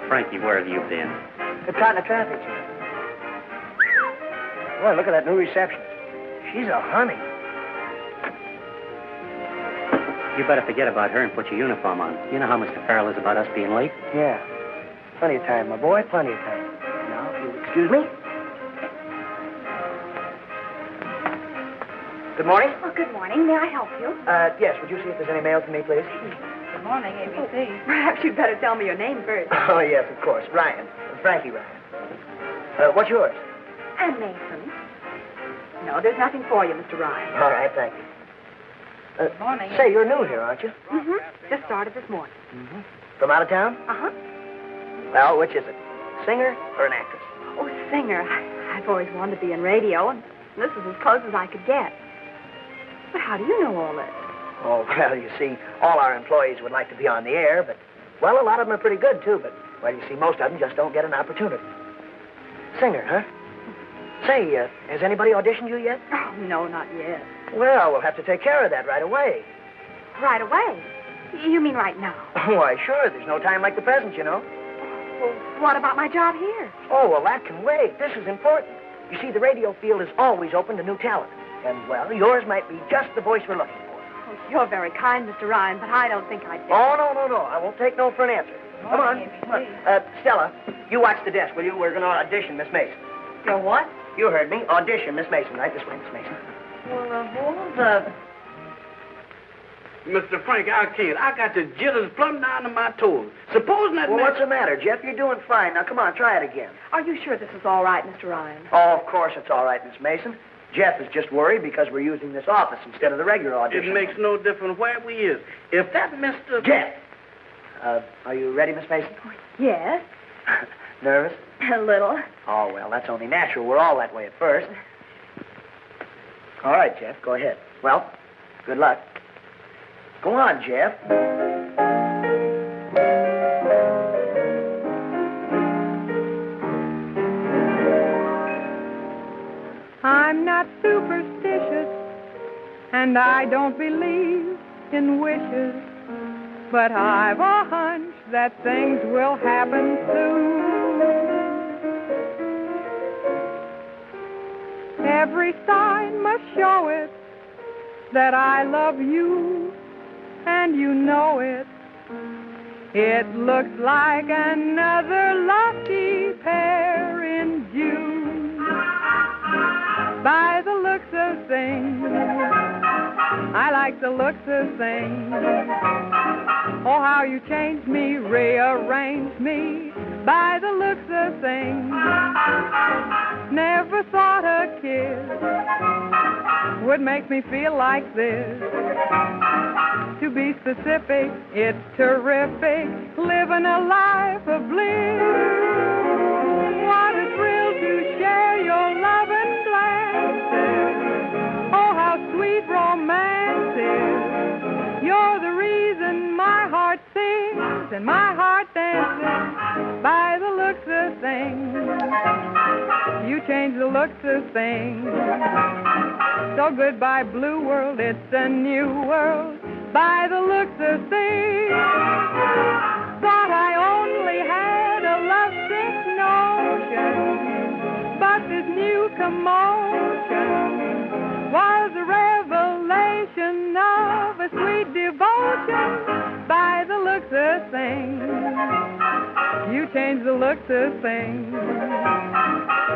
Frankie, where have you been? Caught in the traffic jam. Well, look at that new receptionist. She's a honey. You better forget about her and put your uniform on. You know how Mr. Farrell is about us being late? Yeah. Plenty of time, my boy. Plenty of time. Now, if you'll excuse me. Good morning. Oh, good morning. May I help you? Yes. Would you see if there's any mail for me, please? Good morning, ABC. Perhaps you'd better tell me your name first. Oh, yes, of course. Ryan. Frankie Ryan. What's yours? Ann Mason. No, there's nothing for you, Mr. Ryan. All right, thank you. Good morning. Say, you're new here, aren't you? Mm-hmm. Just started this morning. Mm-hmm. From out of town? Uh-huh. Well, which is it? Singer or an actress? Oh, singer. I've always wanted to be in radio, and this is as close as I could get. But how do you know all this? Oh, well, you see, all our employees would like to be on the air, but, well, a lot of them are pretty good, too, but, well, you see, most of them just don't get an opportunity. Singer, huh? Say, has anybody auditioned you yet? Oh, no, not yet. Well, we'll have to take care of that right away. Right away? You mean right now? Why, sure. There's no time like the present, you know. Well, what about my job here? Oh, well, that can wait. This is important. You see, the radio field is always open to new talent. And, well, yours might be just the voice we're looking for. Oh, you're very kind, Mr. Ryan, but I don't think I'd get Oh, no. I won't take no for an answer. Come on. Stella, you watch the desk, will you? We're going to audition Miss Mason. Your what? You heard me. Audition Miss Mason. Right this way, Miss Mason. Well, hold up. Mr. Frank, I can't. I got the jitters plumb down to my toes. Supposing that... Well, what's the matter, Jeff? You're doing fine. Now, come on, try it again. Are you sure this is all right, Mr. Ryan? Oh, of course it's all right, Miss Mason. Jeff is just worried because we're using this office instead of the regular audition. It makes no difference where we is. If that Mr... Jeff! Are you ready, Miss Mason? Yes. Nervous? A little. Oh, well, that's only natural. We're all that way at first. All right, Jeff, go ahead. Well, good luck. Go on, Jeff. I'm not superstitious, and I don't believe in wishes, but I've a hunch that things will happen soon. Every sign must show it that I love you, and you know it. It looks like another lucky pair in June. By the looks of things, I like the looks of things. Oh, how you changed me, rearranged me. By the looks of things, never thought a kiss would make me feel like this. To be specific, it's terrific, living a life of bliss. What a thrill to share your love and glances. Oh, how sweet romance is. You're the reason my heart sings and my heart dances. By the looks of things, you change the looks of things. So goodbye, blue world, it's a new world. By the looks of things, thought I only had a lovesick notion, but this new commotion was a revelation of a sweet devotion. By the looks of things, you change the looks of things.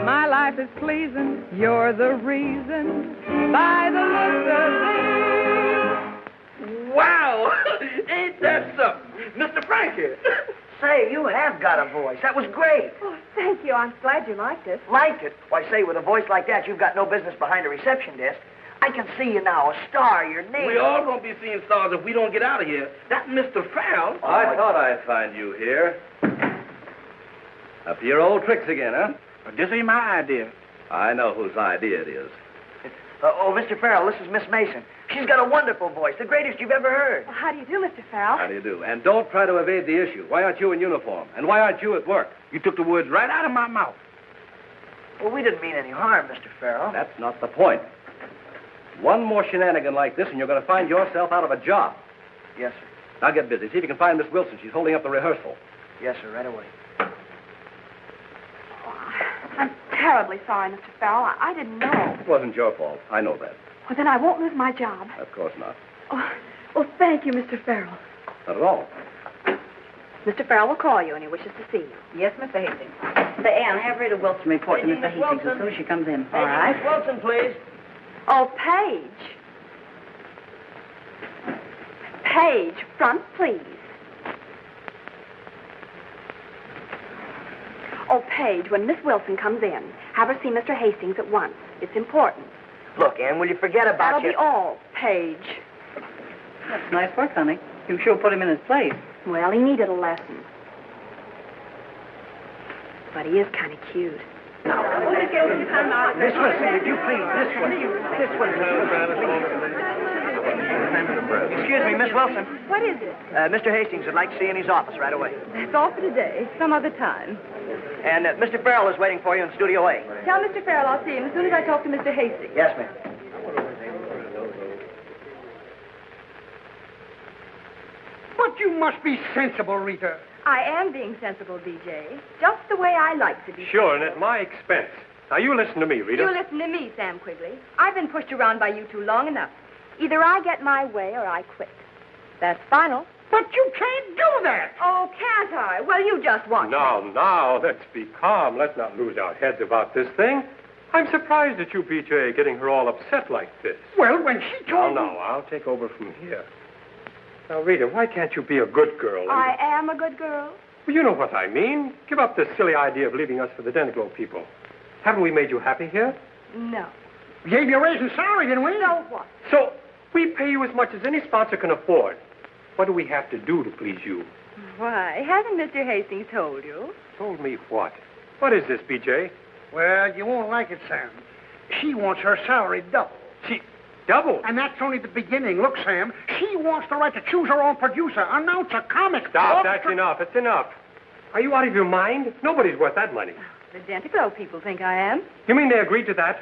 My life is pleasing, you're the reason. By the looks of things. Wow! Ain't that something? Mr. Frankie! Say, you have got a voice. That was great. Oh, thank you. I'm glad you liked it. Liked it? Why, say, with a voice like that, you've got no business behind a reception desk. I can see you now, a star, your name. We all gonna be seeing stars if we don't get out of here. That Mr. Farrell. I thought I'd find you here. Up to your old tricks again, huh? This ain't my idea. I know whose idea it is. Mr. Farrell, this is Miss Mason. She's got a wonderful voice, the greatest you've ever heard. Well, how do you do, Mr. Farrell? How do you do? And don't try to evade the issue. Why aren't you in uniform? And why aren't you at work? You took the words right out of my mouth. Well, we didn't mean any harm, Mr. Farrell. That's not the point. One more shenanigan like this, and you're going to find yourself out of a job. Yes, sir. Now get busy. See if you can find Miss Wilson. She's holding up the rehearsal. Yes, sir, right away. I'm terribly sorry, Mr. Farrell. I didn't know. It wasn't your fault. I know that. Well, then I won't lose my job. Of course not. Oh, well, thank you, Mr. Farrell. Not at all. Mr. Farrell will call you, and he wishes to see you. Yes, Mr. Hastings. Say, Ann, have Rita Wilson report to Mr. Hastings as soon as she comes in. All right. Miss Wilson, please. Oh, Paige. Paige, front, please. Oh, Paige, when Miss Wilson comes in, have her see Mr. Hastings at once. It's important. Look, Ann, will you forget about That'll be all, Paige. That's nice work, honey. You sure put him in his place. Well, he needed a lesson. But he is kind of cute. Miss Wilson, would you please? This one. Excuse me, Miss Wilson. What is it? Mr. Hastings would like to see you in his office right away. That's all for today. Some other time. And Mr. Farrell is waiting for you in Studio A. Tell Mr. Farrell I'll see him as soon as I talk to Mr. Hastings. Yes, ma'am. But you must be sensible, Rita. I am being sensible, DJ. Just the way I like to be. Sure, and at my expense. Now, you listen to me, Rita. You listen to me, Sam Quigley. I've been pushed around by you two long enough. Either I get my way or I quit. That's final. But you can't do that. Oh, can't I? Well, you just watch. Now, let's be calm. Let's not lose our heads about this thing. I'm surprised at you, BJ, getting her all upset like this. Well, when she told me... No, I'll take over from here. Now, Rita, why can't you be a good girl? I am a good girl. Well, you know what I mean. Give up this silly idea of leaving us for the Deniglow people. Haven't we made you happy here? No. We gave you a raise in salary, didn't we? So what? So, we pay you as much as any sponsor can afford. What do we have to do to please you? Why, hasn't Mr. Hastings told you? Told me what? What is this, BJ? Well, you won't like it, Sam. She wants her salary double. She doubled? And that's only the beginning. Look, Sam, she wants the right to choose her own producer, announce a comic. Stop, that's enough. It's enough. Are you out of your mind? Nobody's worth that money. The Dentiglow people think I am. You mean they agreed to that?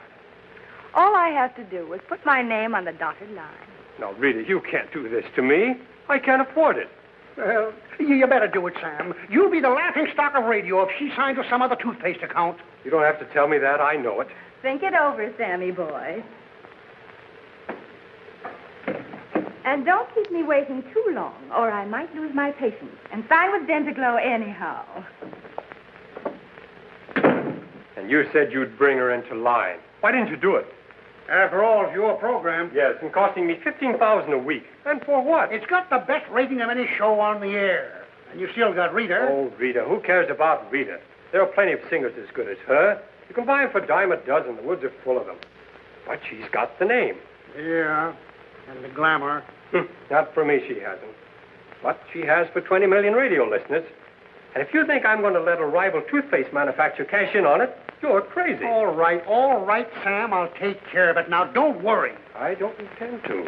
All I have to do is put my name on the dotted line. No, Rita, you can't do this to me. I can't afford it. Well, you better do it, Sam. You'll be the laughing stock of radio if she signs with some other toothpaste account. You don't have to tell me that. I know it. Think it over, Sammy boy. And don't keep me waiting too long, or I might lose my patience and sign with Dentiglow anyhow. And you said you'd bring her into line. Why didn't you do it? After all, it's your program. Yes, and costing me $15,000 a week. And for what? It's got the best rating of any show on the air. And you still got Rita. Oh, Rita. Who cares about Rita? There are plenty of singers as good as her. You can buy them for a dime a dozen. The woods are full of them. But she's got the name. Yeah, and the glamour. Not for me, she hasn't. But she has for 20 million radio listeners. And if you think I'm going to let a rival toothpaste manufacturer cash in on it, you're crazy. All right, Sam. I'll take care of it. Now, don't worry. I don't intend to.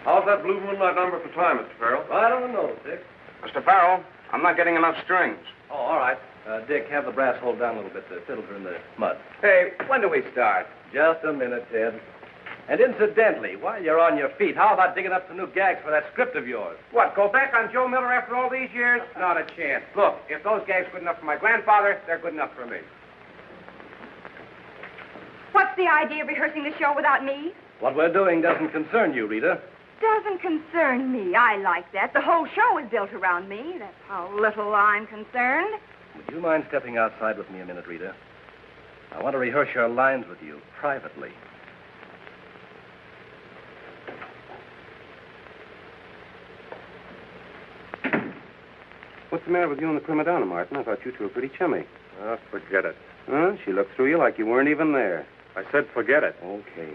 How's that Blue Moonlight number for time, Mr. Farrell? I don't know, Dick. Mr. Farrell, I'm not getting enough strings. Oh, all right. Dick, have the brass hold down a little bit. The fiddles are in the mud. Hey, when do we start? Just a minute, Ted. And incidentally, while you're on your feet, how about digging up some new gags for that script of yours? What, go back on Joe Miller after all these years? Not a chance. Look, if those gags are good enough for my grandfather, they're good enough for me. What's the idea of rehearsing the show without me? What we're doing doesn't concern you, Rita. Doesn't concern me. I like that. The whole show is built around me. That's how little I'm concerned. Would you mind stepping outside with me a minute, Rita? I want to rehearse your lines with you privately. What's the matter with you and the prima donna, Martin? I thought you two were pretty chummy. Oh, forget it. Huh? She looked through you like you weren't even there. I said forget it. Okay.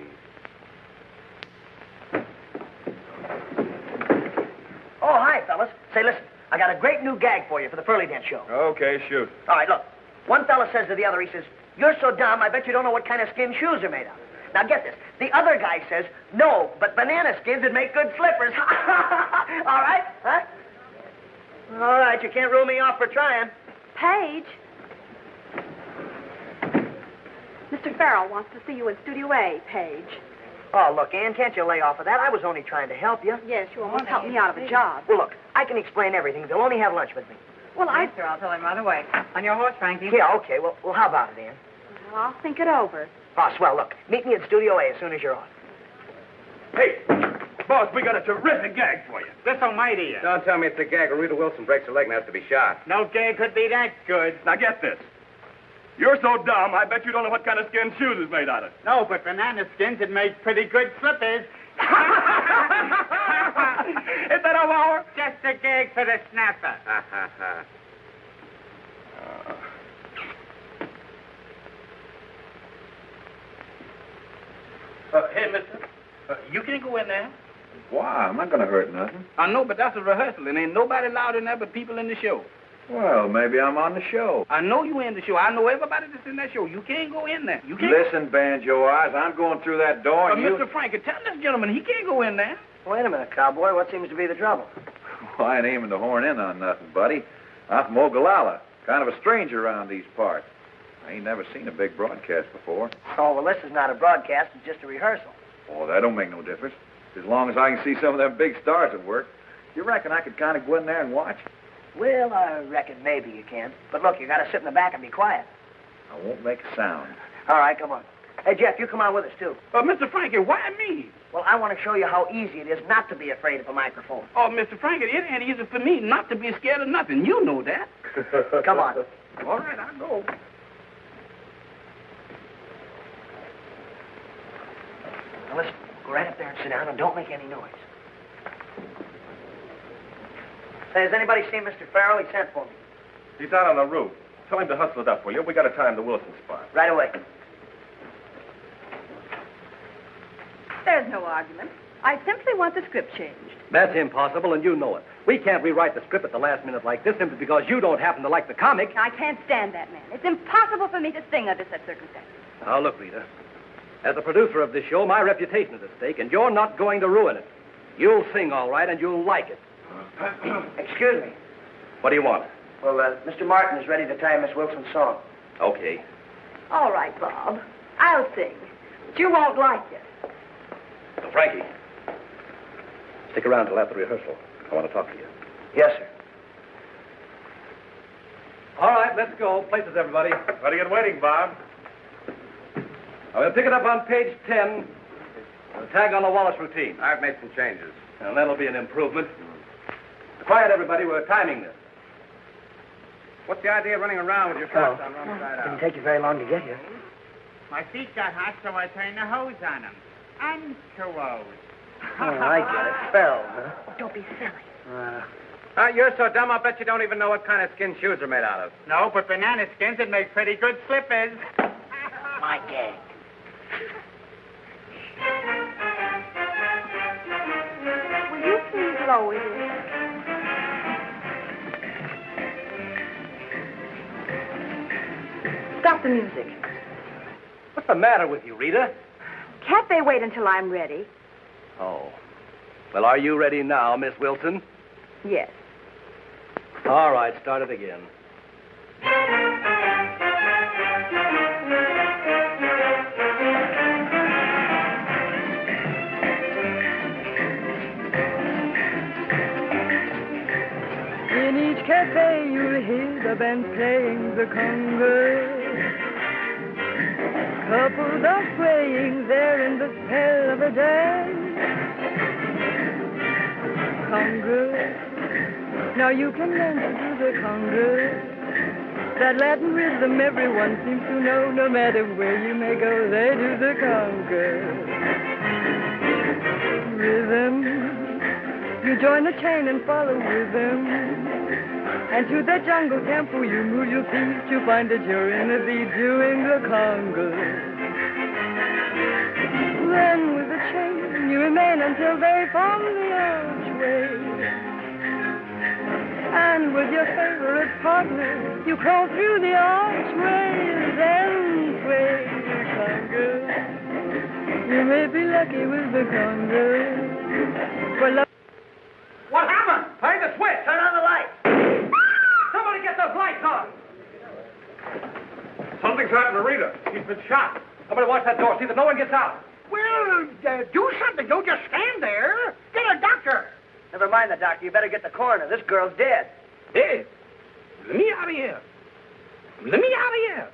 Oh, hi, fellas. Say, listen, I got a great new gag for you for the Furley Dent show. Okay, shoot. All right, look. One fella says to the other, he says, "You're so dumb, I bet you don't know what kind of skin shoes are made of." Now, get this. The other guy says, "No, but banana skins would make good slippers." All right? Huh? All right, you can't rule me off for trying. Paige. Mr. Farrell wants to see you in Studio A, Paige. Oh, look, Ann, can't you lay off of that? I was only trying to help you. Yes, you almost helped me out of a job. Well, look, I can explain everything. They'll only have lunch with me. Well, Yes, sir, I'll tell him right away. On your horse, Frankie. Yeah, okay. Well, how about it, Ann? I'll think it over. Oh, swell. Look, meet me at Studio A as soon as you're on. Hey, boss, we got a terrific gag for you. This almighty. Don't tell me it's a gag or Rita Wilson breaks her leg and has to be shot. No gag could be that good. Now get this. You're so dumb, I bet you don't know what kind of skin shoes is made out of. No, but banana skins would make pretty good slippers. Is that a hour? Just a gag for the snapper. Ha, ha, ha. Hey, mister, you can't go in there. Why? I'm not going to hurt nothing. I know, but that's a rehearsal, and ain't nobody allowed in there but people in the show. Well, maybe I'm on the show. I know you in the show. I know everybody that's in that show. You can't go in there. You can't. Listen, Banjo Eyes, I'm going through that door and Mr. Frankie, tell this gentleman he can't go in there. Wait a minute, cowboy. What seems to be the trouble? Well, I ain't aiming to horn in on nothing, buddy. I'm from Ogallala, kind of a stranger around these parts. I ain't never seen a big broadcast before. Oh, well, this is not a broadcast. It's just a rehearsal. Oh, that don't make no difference. As long as I can see some of them big stars at work. You reckon I could kind of go in there and watch? Well, I reckon maybe you can. But look, you got to sit in the back and be quiet. I won't make a sound. All right, come on. Hey, Jeff, you come on with us, too. Mr. Frankie, why me? Well, I want to show you how easy it is not to be afraid of a microphone. Oh, Mr. Frankie, it ain't easy for me not to be scared of nothing. You know that. Come on. All right, I'll go. Now, listen, go right up there and sit down and don't make any noise. Say, has anybody seen Mr. Farrell? He sent for me. He's out on the roof. Tell him to hustle it up, will you? We got to time the Wilson spot. Right away. There's no argument. I simply want the script changed. That's impossible, and you know it. We can't rewrite the script at the last minute like this simply because you don't happen to like the comic. I can't stand that man. It's impossible for me to sing under such circumstances. Now, look, Rita. As the producer of this show, my reputation is at stake, and you're not going to ruin it. You'll sing all right, and you'll like it. Excuse me. What do you want? Well, Mr. Martin is ready to time Miss Wilson's song. Okay. All right, Bob. I'll sing. But you won't like it. So, Frankie, stick around till after rehearsal. I want to talk to you. Yes, sir. All right, let's go. Places, everybody. What are you waiting, Bob? I will pick it up on page 10. The tag on the Wallace routine. I've made some changes. And that'll be an improvement. Quiet, everybody. We're timing this. What's the idea of running around with your socks on wrong side Didn't out? take you very long to get here. My feet got hot, so I turned the hose on them. Untoward. Oh, I get it. Farrell, huh? Don't be silly. You're so dumb, I'll bet you don't even know what kind of skin shoes are made out of. No, but banana skins would make pretty good slippers. My gag. Will you please lower this? Stop the music. What's the matter with you, Rita? Can't they wait until I'm ready? Oh. Well, are you ready now, Miss Wilson? Yes. All right, start it again. In each cafe you'll hear the band playing the conga. Couples are swaying there in the spell of a dance. Conga. Now you can learn to do the conga. That Latin rhythm everyone seems to know. No matter where you may go, they do the conga. Rhythm. You join the chain and follow rhythm. And to the jungle tempo you move your feet. You find that you're in the beat doing the conga. Then with a chain you remain until they form the archway. And with your favorite partner, you crawl through the archway. Then sway the conga. You may be lucky with the conga. What happened? Play the switch. Turn on the light. Somebody get those lights on. Something's happened to Rita. She's been shot. Somebody watch that door. See that no one gets out. Well, do something. Don't just stand there. Get a doctor. Never mind the doctor. You better get the coroner. This girl's dead. Hey, let me out of here. Let me out of here.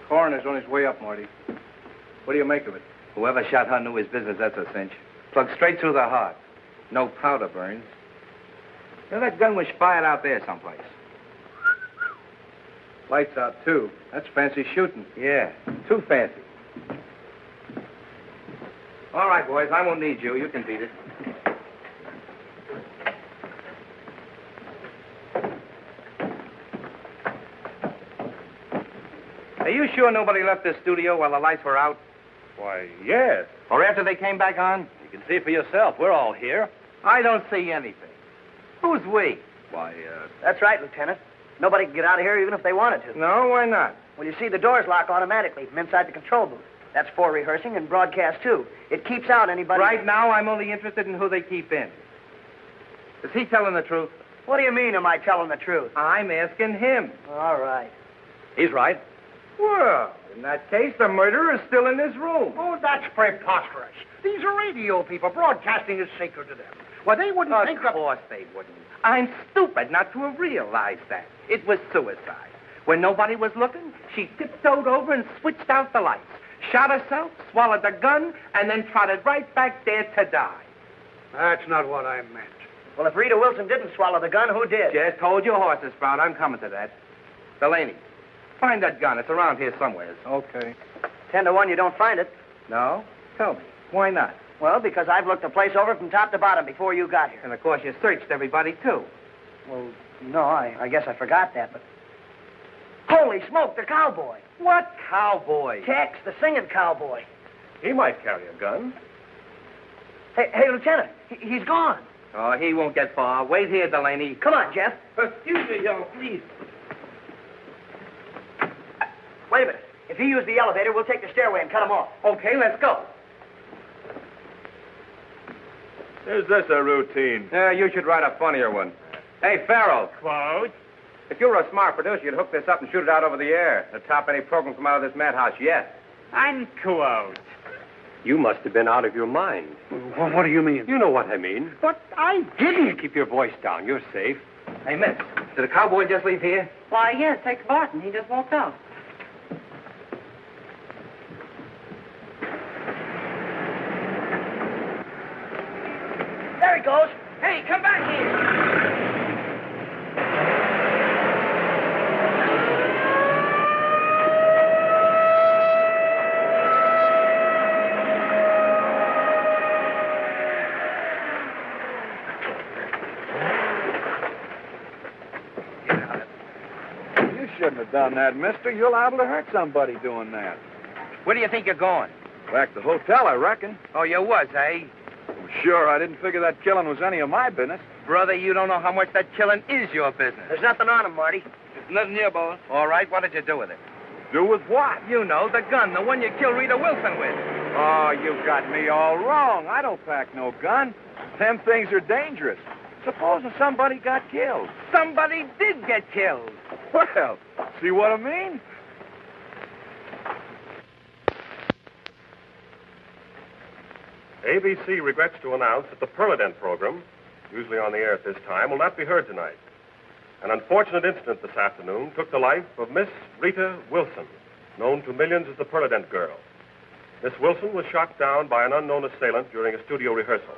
Coroner's on his way up, Marty. What do you make of it? Whoever shot her knew his business, that's a cinch. Plugged straight through the heart. No powder burns. You know, that gun was fired out there someplace. Lights out, too. That's fancy shooting. Yeah, too fancy. All right, boys, I won't need you. You can beat it. Are you sure nobody left this studio while the lights were out? Why, yes. Or after they came back on? You can see for yourself. We're all here. I don't see anything. Who's we? Why, That's right, Lieutenant. Nobody can get out of here even if they wanted to. No, why not? Well, you see, the doors lock automatically from inside the control booth. That's for rehearsing and broadcast, too. It keeps out anybody... Right now, I'm only interested in who they keep in. Is he telling the truth? What do you mean, am I telling the truth? I'm asking him. All right. he's right. Well, in that case, the murderer is still in this room. Oh, that's preposterous. These are radio people. Broadcasting is sacred to them. Well, they wouldn't think Of course they wouldn't. I'm stupid not to have realized that. It was suicide. When nobody was looking, she tiptoed over and switched out the lights, shot herself, swallowed the gun, and then trotted right back there to die. That's not what I meant. Well, if Rita Wilson didn't swallow the gun, who did? Just hold your horses, Sprout. I'm coming to that. Delaney, find that gun. It's around here somewhere. Okay. 10 to 1, you don't find it. No? Tell me. Why not? Well, because I've looked the place over from top to bottom before you got here. And, of course, you searched everybody, too. Well, no, I guess I forgot that, but... Holy smoke, the cowboy. What cowboy? Tex, the singing cowboy. He might carry a gun. Hey, Lieutenant, he's gone. Oh, he won't get far. Wait here, Delaney. Come on, Jeff. Excuse me, young, please. Wait a minute. If you use the elevator, we'll take the stairway and cut him off. Okay, let's go. Is this a routine? Yeah, you should write a funnier one. Hey, Farrell. Quote? If you were a smart producer, you'd hook this up and shoot it out over the air. To top any program from out of this madhouse yet. Unquote. You must have been out of your mind. What do you mean? You know what I mean. But I didn't. Keep your voice down. You're safe. Hey, miss, did the cowboy just leave here? Why, yes, Tex Barton. He just walked out. There he goes. Hey, come back here. You shouldn't have done that, mister. You're liable to hurt somebody doing that. Where do you think you're going? Back to the hotel, I reckon. Oh, you was, eh? Sure, I didn't figure that killing was any of my business. Brother, you don't know how much that killing is your business. There's nothing on him, Marty. There's nothing here, boss. All right, what did you do with it? Do with what? You know, the gun, the one you killed Rita Wilson with. Oh, you got me all wrong. I don't pack no gun. Them things are dangerous. Supposing somebody got killed. Somebody did get killed. Well, see what I mean? ABC regrets to announce that the Perlodent program, usually on the air at this time, will not be heard tonight. An unfortunate incident this afternoon took the life of Miss Rita Wilson, known to millions as the Perlodent Girl. Miss Wilson was shot down by an unknown assailant during a studio rehearsal.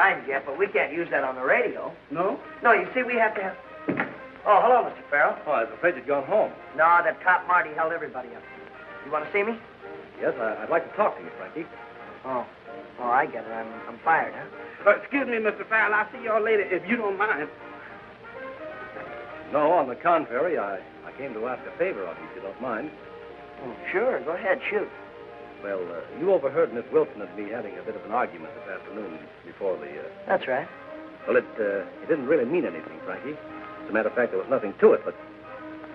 fine, Jeff, but we can't use that on the radio. No? No, you see, we have to have... Oh, hello, Mr. Farrell. Oh, I was afraid you'd gone home. No, that cop Marty held everybody up. You want to see me? Yes, I'd like to talk to you, Frankie. Oh, I get it. I'm fired, huh? Excuse me, Mr. Farrell. I'll see y'all later if you don't mind. No, on the contrary, I came to ask a favor of you, if you don't mind. Oh, sure. Go ahead, shoot. Well, you overheard Miss Wilson and me having a bit of an argument this afternoon before the... That's right. Well, it didn't really mean anything, Frankie. As a matter of fact, there was nothing to it, but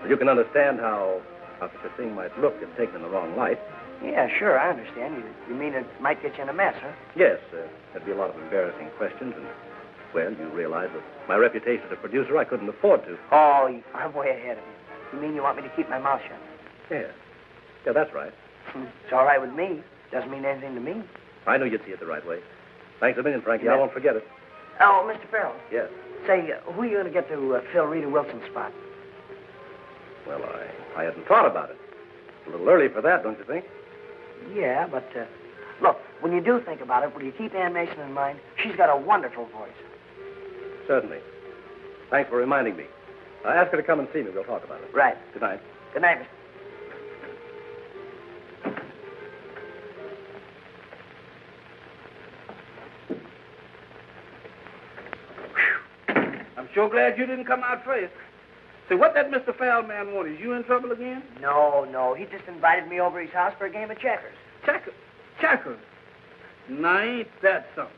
you can understand how such a thing might look if taken in the wrong light. Yeah, sure, I understand. You mean it might get you in a mess, huh? Yes, there'd be a lot of embarrassing questions, and, well, you realize that my reputation as a producer, I couldn't afford to. Oh, I'm way ahead of you. You mean you want me to keep my mouth shut? Yeah. Yeah, that's right. It's all right with me. Doesn't mean anything to me. I knew you'd see it the right way. Thanks a million, Frankie. Yeah. I won't forget it. Oh, Mr. Farrell. Yes. Say, who are you going to get to fill Rita Wilson's spot? Well, I hadn't thought about it. It's a little early for that, don't you think? Yeah, but, look, when you do think about it, will you keep Ann Mason in mind? She's got a wonderful voice. Certainly. Thanks for reminding me. Ask her to come and see me. We'll talk about it. Right. Good night. Good night, Mr. I'm sure glad you didn't come out first. Say, what that Mr. Farrell man want? Is you in trouble again? No. He just invited me over his house for a game of checkers. Checkers? Now, ain't that something?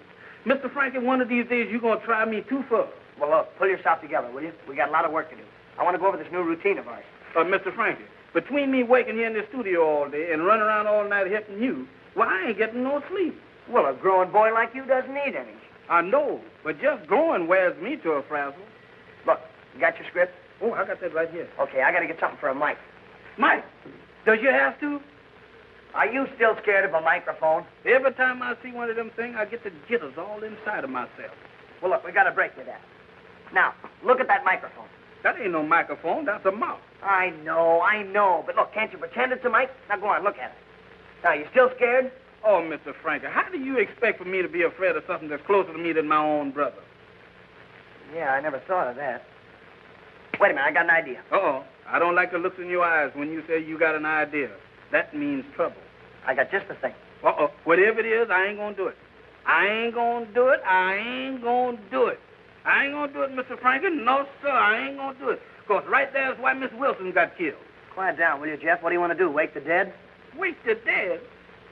Mr. Frankie, one of these days you're going to try me too far. Well, look, pull yourself together, will you? We got a lot of work to do. I want to go over this new routine of ours. Mr. Frankie, between me working here in the studio all day and running around all night helping you, well, I ain't getting no sleep. Well, a growing boy like you doesn't need any. I know, but just growing wears me to a frazzle. Look, you got your script? Oh, I got that right here. Okay, I got to get something for a mic. Mike, does you have to? Are you still scared of a microphone? Every time I see one of them things, I get the jitters all inside of myself. Well, look, we got to break with that. Now, look at that microphone. That ain't no microphone. That's a mouth. I know. But look, can't you pretend it's a mic? Now, go on, look at it. Now, you still scared? Oh, Mr. Frankie, how do you expect for me to be afraid of something that's closer to me than my own brother? Yeah, I never thought of that. Wait a minute, I got an idea. Uh-oh. I don't like the looks in your eyes when you say you got an idea. That means trouble. I got just the thing. Uh-oh. Whatever it is, I ain't gonna do it. I ain't gonna do it, Mr. Frankie. No, sir, I ain't gonna do it. Because right there's why Miss Wilson got killed. Quiet down, will you, Jeff? What do you want to do, wake the dead? Wake the dead?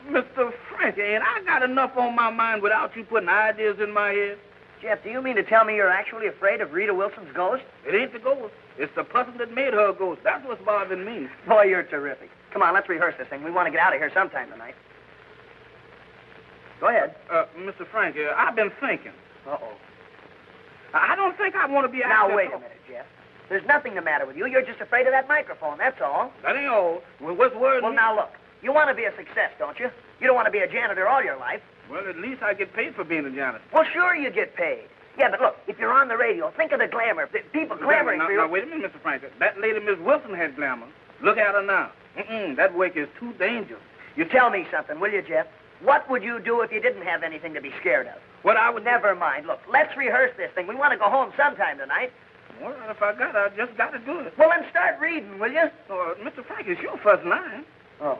Mr. Frankie, ain't I got enough on my mind without you putting ideas in my head? Jeff, do you mean to tell me you're actually afraid of Rita Wilson's ghost? It ain't the ghost. It's the person that made her a ghost. That's what's bothering me. Boy, you're terrific. Come on, let's rehearse this thing. We want to get out of here sometime tonight. Go ahead. Mr. Frankie, I've been thinking. Uh-oh. I don't think I want to be out Now, there. wait a minute, Jeff. There's nothing the matter with you. You're just afraid of that microphone, that's all. That ain't all. Well, what's worrying Well, me? now, look. You want to be a success, don't you? You don't want to be a janitor all your life. Well, at least I get paid for being a janitor. Well, sure you get paid. Yeah, but look, if you're on the radio, think of the glamour. The people clamoring for you. Now, wait a minute, Mr. Frankie. That lady, Miss Wilson, had glamour. Look at her now. That work is too dangerous. You tell me something, will you, Jeff? What would you do if you didn't have anything to be scared of? What I would... Never mind. Look, let's rehearse this thing. We want to go home sometime tonight. Well, if I just got to do it. Well, then start reading, will you? Mr. Frankie, it's your first line. Oh.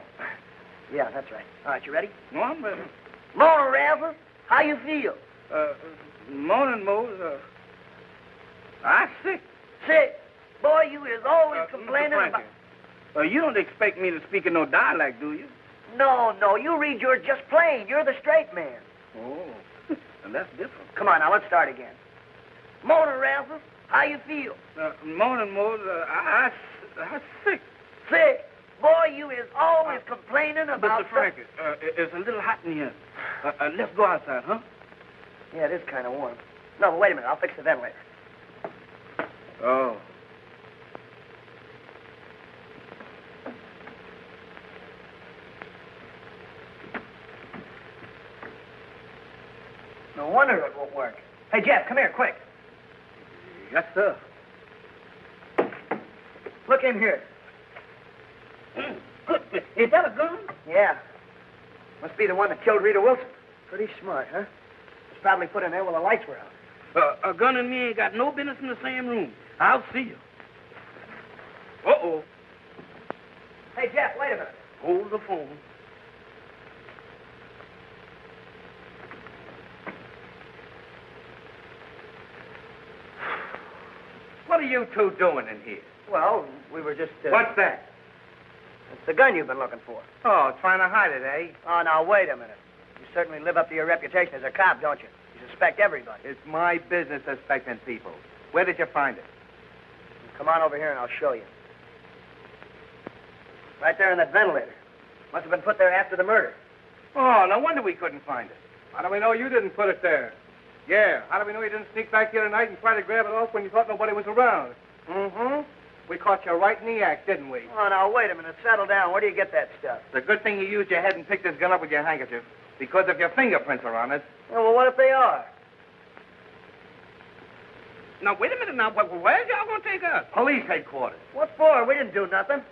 Yeah, that's right. All right, you ready? No, I'm ready. Morning, Razzle. How you feel? Morning, Mose. I'm sick. Sick? Boy, you is always complaining Mr. about... Frankie, you don't expect me to speak in no dialect, do you? No. You read yours just plain. You're the straight man. Oh, and that's different. Come on, now, let's start again. Morning, Razzle. How you feel? Morning, Mose. I'm sick. Sick? Boy, you is always complaining about... Mr. Frankie, it's a little hot in here. Let's go outside, huh? Yeah, it is kind of warm. No, but wait a minute. I'll fix the ventilator. Oh. No wonder it won't work. Hey, Jeff, come here, quick. Yes, sir. Look in here. Good. Is that a gun? Yeah. Must be the one that killed Rita Wilson. Pretty smart, huh? It's probably put in there while the lights were out. A gun and me ain't got no business in the same room. I'll see you. Uh-oh. Hey, Jeff, wait a minute. Hold the phone. What are you two doing in here? Well, we were just... What's that? It's the gun you've been looking for. Oh, trying to hide it, eh? Oh, now, wait a minute. You certainly live up to your reputation as a cop, don't you? You suspect everybody. It's my business suspecting people. Where did you find it? Come on over here and I'll show you. Right there in that ventilator. Must have been put there after the murder. Oh, no wonder we couldn't find it. How do we know you didn't put it there? Yeah, how do we know you didn't sneak back here tonight and try to grab it off when you thought nobody was around? Mm-hmm. We caught you right in the act, didn't we? Oh, now, wait a minute. Settle down. Where do you get that stuff? It's a good thing you used your head and picked this gun up with your handkerchief. Because if your fingerprints are on it... Oh, well, what if they are? Now, wait a minute now. Where's y'all going to take us? Police headquarters. What for? We didn't do nothing.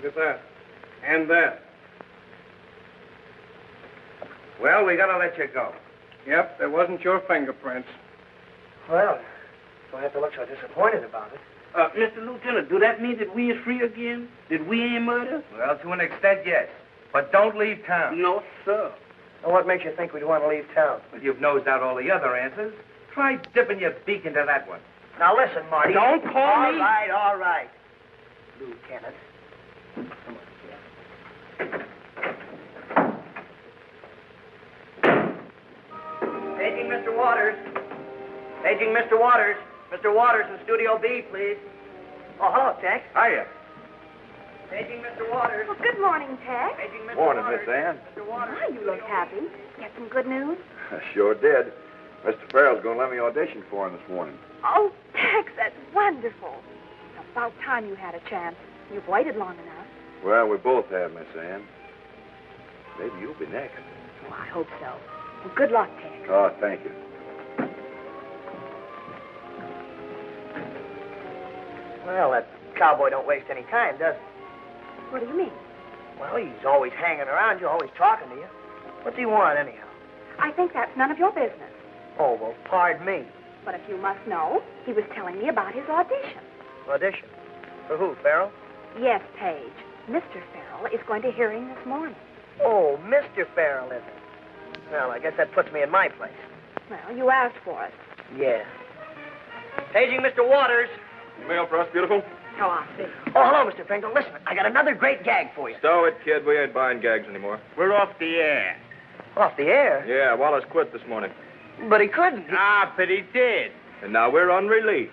Look at that. And that. Well, we got to let you go. Yep, there wasn't your fingerprints. Well, don't have to look so disappointed about it. Mr. Lieutenant, do that mean that we is free again? That we ain't murder? Well, to an extent, yes. But don't leave town. No, sir. Well, what makes you think we'd want to leave town? Well, you've nosed out all the other answers. Try dipping your beak into that one. Now, listen, Marty. Don't call me. All right. Lieutenant. Come on, Jeff. Paging Mr. Waters. Paging Mr. Waters. Mr. Waters in Studio B, please. Oh, hello, Tex. Hiya. Paging Mr. Waters. Well, good morning, Tex. Paging Mr. Morning, Waters. Miss Ann. Mr. Waters. Why, you look happy. Get some good news? I sure did. Mr. Farrell's going to let me audition for him this morning. Oh, Tex, that's wonderful. It's about time you had a chance. You've waited long enough. Well, we both have, Miss Ann. Maybe you'll be next. Oh, I hope so. Well, good luck, Tex. Oh, thank you. Well, that cowboy don't waste any time, does he? What do you mean? Well, he's always hanging around you, always talking to you. What's he want, anyhow? I think that's none of your business. Oh, well, pardon me. But if you must know, he was telling me about his audition. Audition? For who, Farrell? Yes, Paige. Mr. Farrell is going to hear him this morning. Oh, Mr. Farrell, is it? Well, I guess that puts me in my place. Well, you asked for it. Yeah. Paging Mr. Waters. Mail for us, beautiful? Oh, I see. Oh, hello, Mr. Pringle. Listen, I got another great gag for you. Stow it, kid. We ain't buying gags anymore. We're off the air. Off the air? Yeah, Wallace quit this morning. But he couldn't. Ah, but he did. And now we're on relief.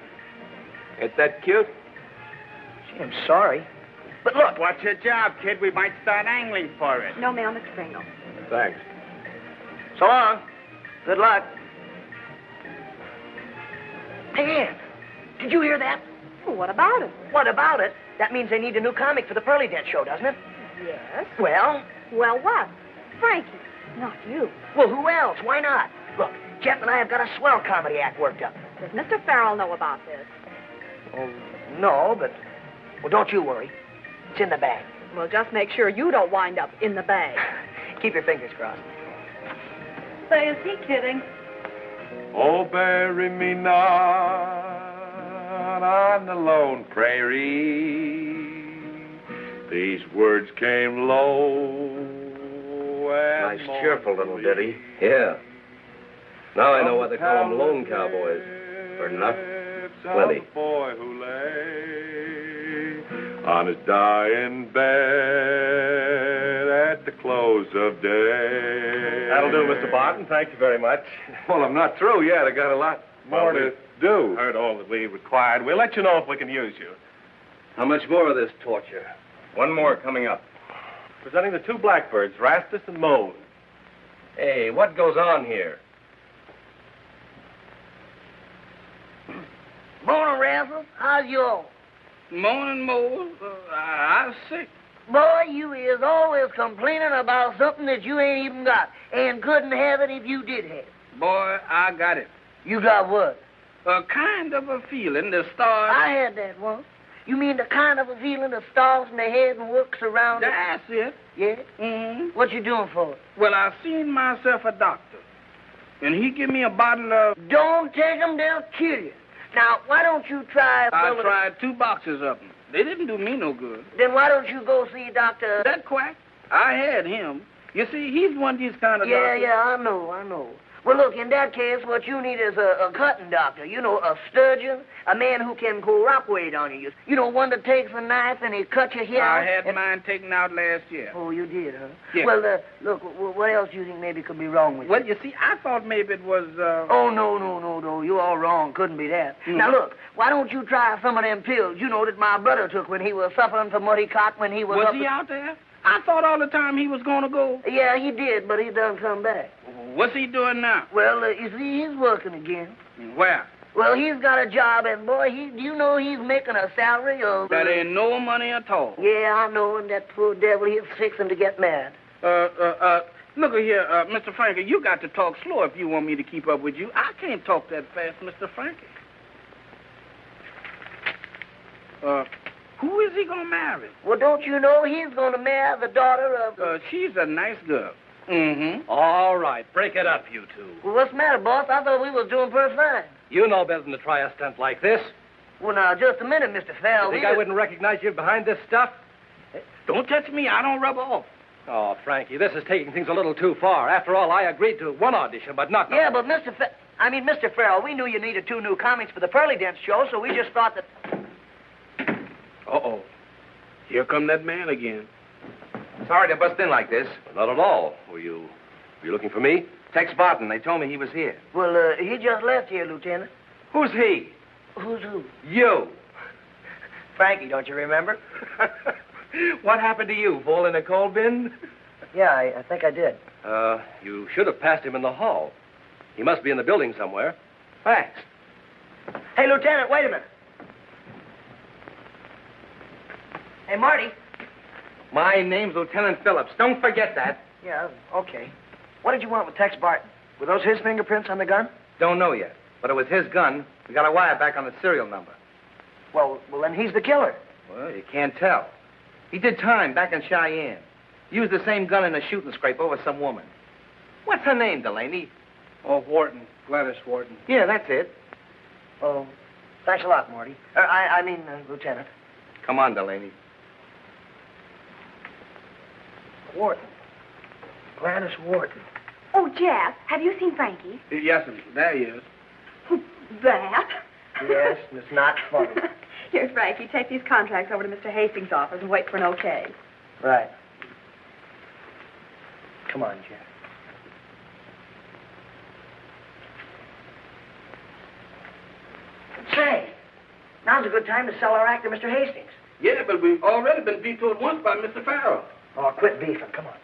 Ain't that cute? Gee, I'm sorry. But look. What's your job, kid? We might start angling for it. No mail, Mr. Pringle. Thanks. So long. Good luck. Hey, Ann, did you hear that? Well, what about it? What about it? That means they need a new comic for the Pearly Dent show, doesn't it? Yes. Well? Well, what? Frankie. Not you. Well, who else? Why not? Look, Jeff and I have got a swell comedy act worked up. Does Mr. Farrell know about this? Oh, no, but... Well, don't you worry. It's in the bag. Well, just make sure you don't wind up in the bag. Keep your fingers crossed. Say, is he kidding? Oh, bury me not on the lone prairie. These words came low and Nice, cheerful little ditty. Yeah. Now I know why they call them lone cowboys. For enough. Plenty. The boy who lay on his dying bed at the close of day. That'll do, Mr. Barton. Thank you very much. Well, I'm not through yet. I got a lot more to do. Heard all that we required. We'll let you know if we can use you. How much more of this torture? One more coming up. Presenting the two blackbirds, Rastus and Mose. Hey, what goes on here? Morning, Razzle. How's you all? Morning, Mose. I'm sick. Boy, you is always complaining about something that you ain't even got and couldn't have it if you did have it. Boy, I got it. You got what? A kind of a feeling the stars... I had that once. You mean the kind of a feeling the stars in the head and works around it? That's it. Yeah? Mm-hmm. What you doing for it? Well, I seen myself a doctor, and he give me a bottle of... Don't take 'em, they'll kill you. Now, why don't you try... I tried 2 boxes of them. They didn't do me no good. Then why don't you go see Dr... That quack, I had him. You see, he's one of these kind of doctors. Yeah, I know. Well, look, in that case, what you need is a cutting doctor. You know, a sturgeon, a man who can cooperate on you. You know, one that takes a knife and he cuts your hair out. I had mine taken out last year. Oh, you did, huh? Yeah. Well, look, what else do you think maybe could be wrong with you? Well, you see, I thought maybe it was, Oh, no. You're all wrong. Couldn't be that. Mm. Now, look, why don't you try some of them pills, you know, that my brother took when he was suffering from what he caught when he was Was up he out there? I thought all the time he was going to go. Yeah, he did, but he done come back. What's he doing now? Well, you see, he's working again. Where? Well, he's got a job, and boy, you know he's making a salary of... That ain't no money at all. Yeah, I know, and that poor devil, he's fixing to get mad. Look here, Mr. Frankie, you got to talk slow if you want me to keep up with you. I can't talk that fast, Mr. Frankie. Who is he gonna marry? Well, don't you know he's gonna marry the daughter of... She's a nice girl. Mm-hmm. All right, break it up, you two. Well, what's the matter, boss? I thought we was doing pretty fine. You know better than to try a stunt like this. Well, now, just a minute, Mr. Farrell. You think I wouldn't recognize you behind this stuff? Don't touch me. I don't rub off. Oh, Frankie, this is taking things a little too far. After all, I agreed to one audition, but not... Yeah, but Mr. Farrell, we knew you needed 2 new comics for the Pearly Dance show, so we just thought that... Uh-oh. Here come that man again. Sorry to bust in like this. Not at all. Were you looking for me? Tex Barton, they told me he was here. Well, he just left here, Lieutenant. Who's he? Who's who? You. Frankie, don't you remember? What happened to you? Fall in a coal bin? Yeah, I think I did. You should have passed him in the hall. He must be in the building somewhere. Thanks. Hey, Lieutenant, wait a minute. Hey, Marty. My name's Lieutenant Phillips. Don't forget that. Yeah, okay. What did you want with Tex Barton? Were those his fingerprints on the gun? Don't know yet, but it was his gun. We got a wire back on the serial number. Well, then he's the killer. Well, you can't tell. He did time back in Cheyenne. Used the same gun in a shooting scrape over some woman. What's her name, Delaney? Oh, Wharton. Gladys Wharton. Yeah, that's it. Oh, thanks a lot, Marty. Lieutenant. Come on, Delaney. Wharton. Gladys Wharton. Oh, Jeff, have you seen Frankie? Yes, there he is. That? Yes, and it's not funny. Here, Frankie, take these contracts over to Mr. Hastings' office and wait for an okay. Right. Come on, Jeff. Say, now's a good time to sell our act to Mr. Hastings. Yeah, but we've already been vetoed once by Mr. Farrell. Oh, quit beefing. Come on.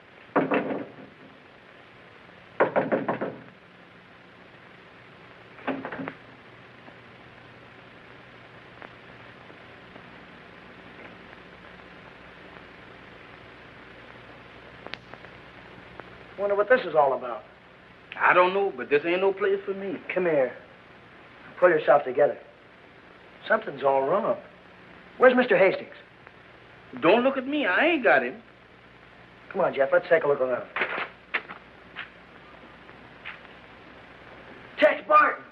Wonder what this is all about. I don't know, but this ain't no place for me. Come here. Pull yourself together. Something's all wrong. Where's Mr. Hastings? Don't look at me. I ain't got him. Come on, Jeff. Let's take a look around. Tex Barton.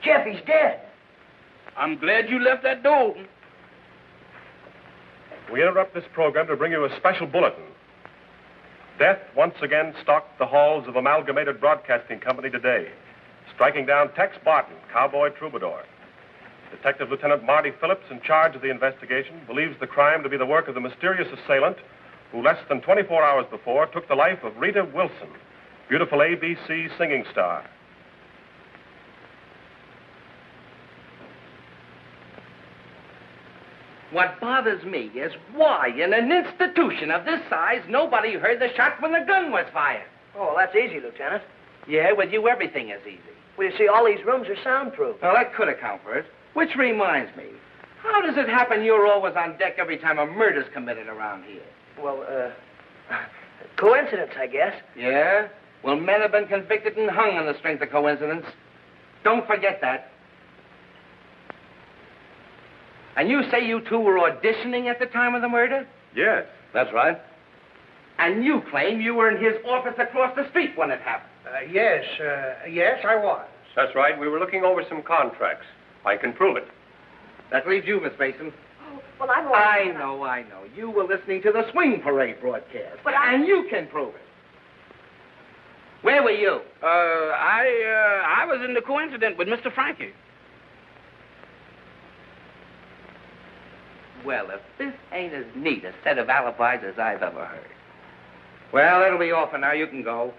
Jeff, he's dead. I'm glad you left that door open. We interrupt this program to bring you a special bulletin. Death once again stalked the halls of Amalgamated Broadcasting Company today, striking down Tex Barton, cowboy troubadour. Detective Lieutenant Marty Phillips, in charge of the investigation, believes the crime to be the work of the mysterious assailant who less than 24 hours before took the life of Rita Wilson, beautiful ABC singing star. What bothers me is why, in an institution of this size, nobody heard the shot when the gun was fired. Oh, well, that's easy, Lieutenant. Yeah, with you, everything is easy. Well, you see, all these rooms are soundproof. Well, that could account for it. Which reminds me, how does it happen you're always on deck every time a murder's committed around here? Well, coincidence, I guess. Yeah? Well, men have been convicted and hung on the strength of coincidence. Don't forget that. And you say you two were auditioning at the time of the murder? Yes, that's right. And you claim you were in his office across the street when it happened. Yes, I was. That's right. We were looking over some contracts. I can prove it. That leaves you, Miss Mason. Oh, well, I've I know. You were listening to the swing parade broadcast. But And you can prove it. Where were you? I was in the coincident with Mr. Frankie. Well, if this ain't as neat a set of alibis as I've ever heard. Well, that'll be all for now. You can go.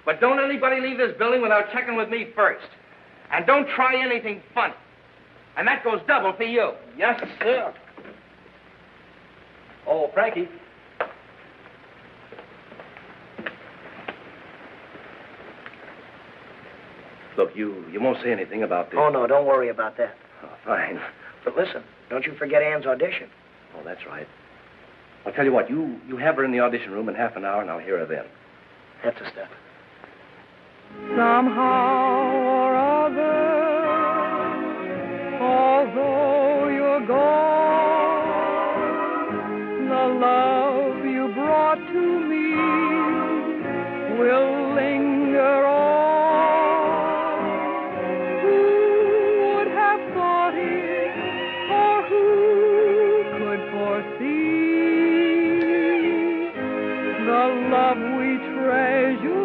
But don't anybody leave this building without checking with me first. And don't try anything funny. And that goes double for you. Yes, sir. Oh, Frankie. Look, you won't say anything about this. Oh, no, don't worry about that. Oh, fine. But listen, don't you forget Ann's audition. Oh, that's right. I'll tell you what, you have her in the audition room in half an hour, and I'll hear her then. That's the stuff. Somehow or other, although you're gone, the love you brought to me will linger on. Who would have thought it, or who could foresee the love we treasured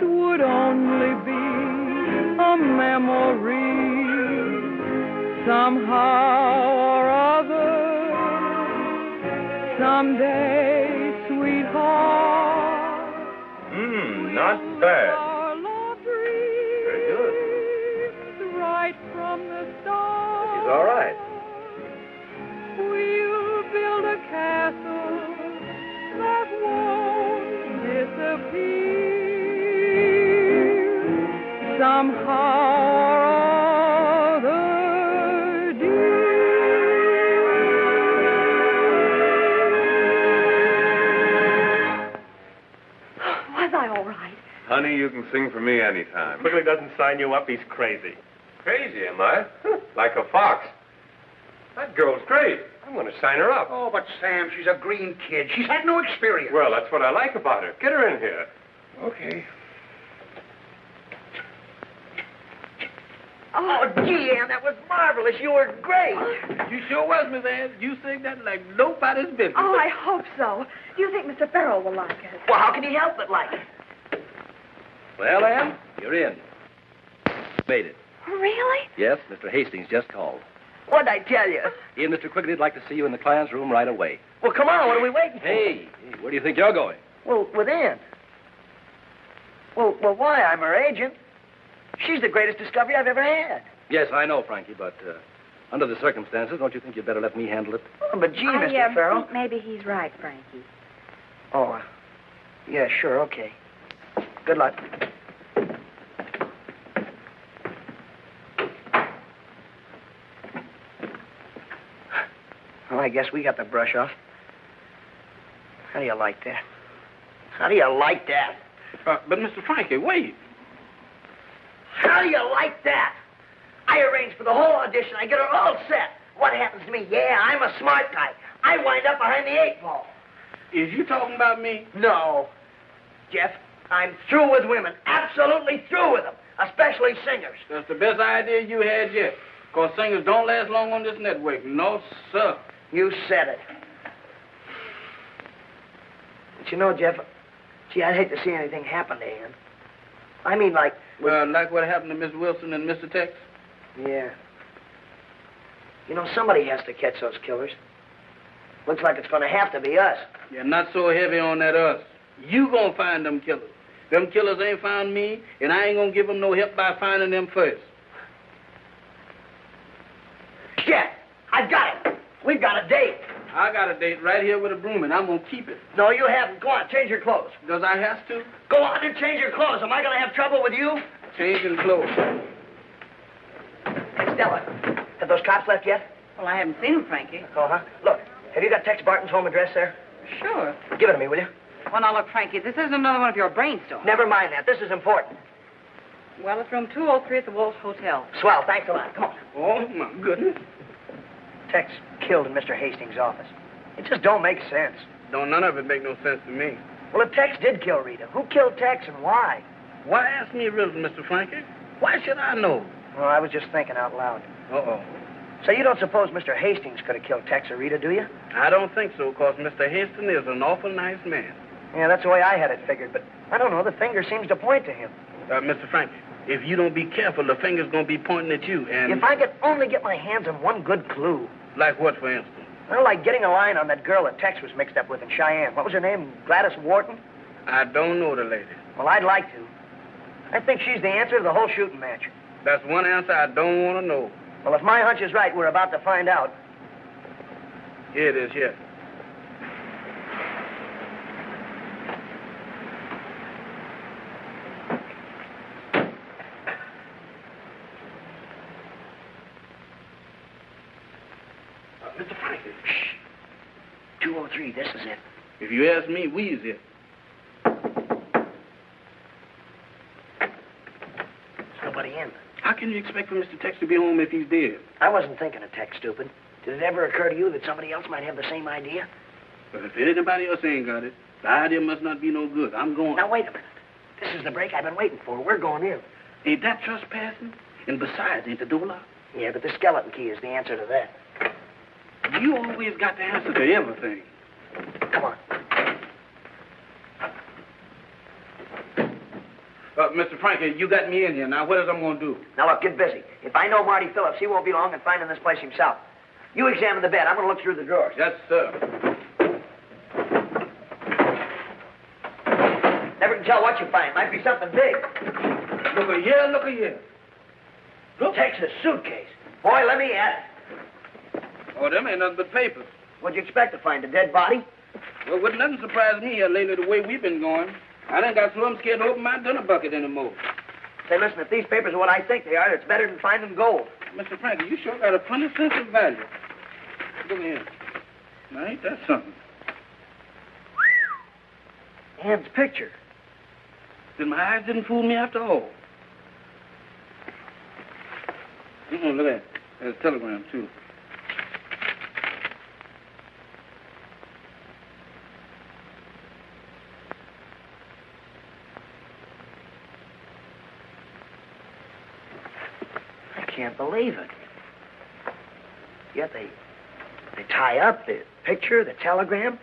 would only be a memory. Somehow or other, someday, sweetheart. Not bad. Our love Very good. dreams right from the start. She's all right. We'll build a castle that won't disappear. Somehow or other, Was I all right? Honey, you can sing for me anytime. Quigley doesn't sign you up, he's crazy. Crazy, am I? Like a fox. That girl's great. I'm going to sign her up. Oh, but Sam, she's a green kid. She's had no experience. Well, that's what I like about her. Get her in here. Okay. Oh, gee, Ann, that was marvelous. You were great. You sure was, Miss Ann. You sang that like nobody's business. Oh, I hope so. Do you think Mr. Farrell will like it? Well, how can he help but like it? Well, Ann, you're in. Made it. Really? Yes, Mr. Hastings just called. What'd I tell you? He and Mr. Quigley'd like to see you in the client's room right away. Well, come on. What are we waiting for? Hey, where do you think you're going? Well, with Ann. Well, why? I'm her agent. She's the greatest discovery I've ever had. Yes, I know, Frankie, but under the circumstances, don't you think you'd better let me handle it? Oh, but gee, Mr. I Farrell. think maybe he's right, Frankie. Oh, yeah, sure, okay. Good luck. Well, I guess we got the brush off. How do you like that? How do you like that? But Mr. Frankie, wait. How do you like that? I arranged for the whole audition. I get her all set. What happens to me? Yeah, I'm a smart guy. I wind up behind the 8 ball. Is you talking about me? No. Jeff, I'm through with women. Absolutely through with them. Especially singers. That's the best idea you had yet. Because singers don't last long on this network. No, sir. You said it. But you know, Jeff, gee, I'd hate to see anything happen to Ann. I mean, like... Well, like what happened to Miss Wilson and Mr. Tex? Yeah. You know, somebody has to catch those killers. Looks like it's going to have to be us. Yeah, not so heavy on that us. You gonna find them killers. Them killers ain't found me, and I ain't gonna give them no help by finding them first. Jeff, I've got it. We've got a date. I got a date right here with a broom, and I'm gonna keep it. No, you haven't. Go on, change your clothes. Does I have to? Go on and change your clothes. Am I going to have trouble with you? changing clothes. Hey, Stella, have those cops left yet? Well, I haven't seen him, Frankie. Oh, huh? Look, have you got Tex Barton's home address there? Sure. Give it to me, will you? Well, now, look, Frankie, this isn't another one of your brainstorms. Never mind that. This is important. Well, it's room 203 at the Wolf Hotel. Swell. Thanks a lot. Come on. Oh, my goodness. Tex killed in Mr. Hastings' office. It just don't make sense. Don't none of it make no sense to me. Well, if Tex did kill Rita, who killed Tex and why? Why ask me a riddle, Mr. Frankie? Why should I know? Well, I was just thinking out loud. Uh-oh. So you don't suppose Mr. Hastings could have killed Tex or Rita, do you? I don't think so, because Mr. Hastings is an awful nice man. Yeah, that's the way I had it figured, but I don't know. The finger seems to point to him. Mr. Frankie, if you don't be careful, the finger's going to be pointing at you, and... If I could only get my hands on one good clue. Like what, for instance? Well, like getting a line on that girl that Tex was mixed up with in Cheyenne. What was her name? Gladys Wharton? I don't know the lady. Well, I'd like to. I think she's the answer to the whole shooting match. That's one answer I don't want to know. Well, if my hunch is right, we're about to find out. Here it is, here. Mr. Frankie. Shh. 203, this is it. If you ask me, we's it. There's nobody in. How can you expect for Mr. Tex to be home if he's dead? I wasn't thinking of Tex, stupid. Did it ever occur to you that somebody else might have the same idea? But if anybody else ain't got it, the idea must not be no good. I'm going. Now, wait a minute. This is the break I've been waiting for. We're going in. Ain't that trespassing? And besides, ain't the door locked? Yeah, but the skeleton key is the answer to that. You always got the answer to everything. Come on. Mr. Frankie, you got me in here. Now, what is I'm going to do? Now, look, get busy. If I know Marty Phillips, he won't be long in finding this place himself. You examine the bed. I'm going to look through the drawers. Yes, sir. Never can tell what you find. Might be something big. Look a here, look a here. Look. Texas suitcase. Boy, let me at it. Oh, them ain't nothing but papers. What'd you expect to find? A dead body? Well, wouldn't nothing surprise me here lately the way we've been going. I done got so I'm scared to open my dinner bucket anymore. Say, listen, if these papers are what I think they are, it's better than finding gold. Mr. Frankie, you sure got a funny sense of value. Look here. Now, ain't that something? Ann's picture. Then my eyes didn't fool me after all. Look at that. There's a telegram, too. I can't believe it. Yet they tie up the picture, the telegram.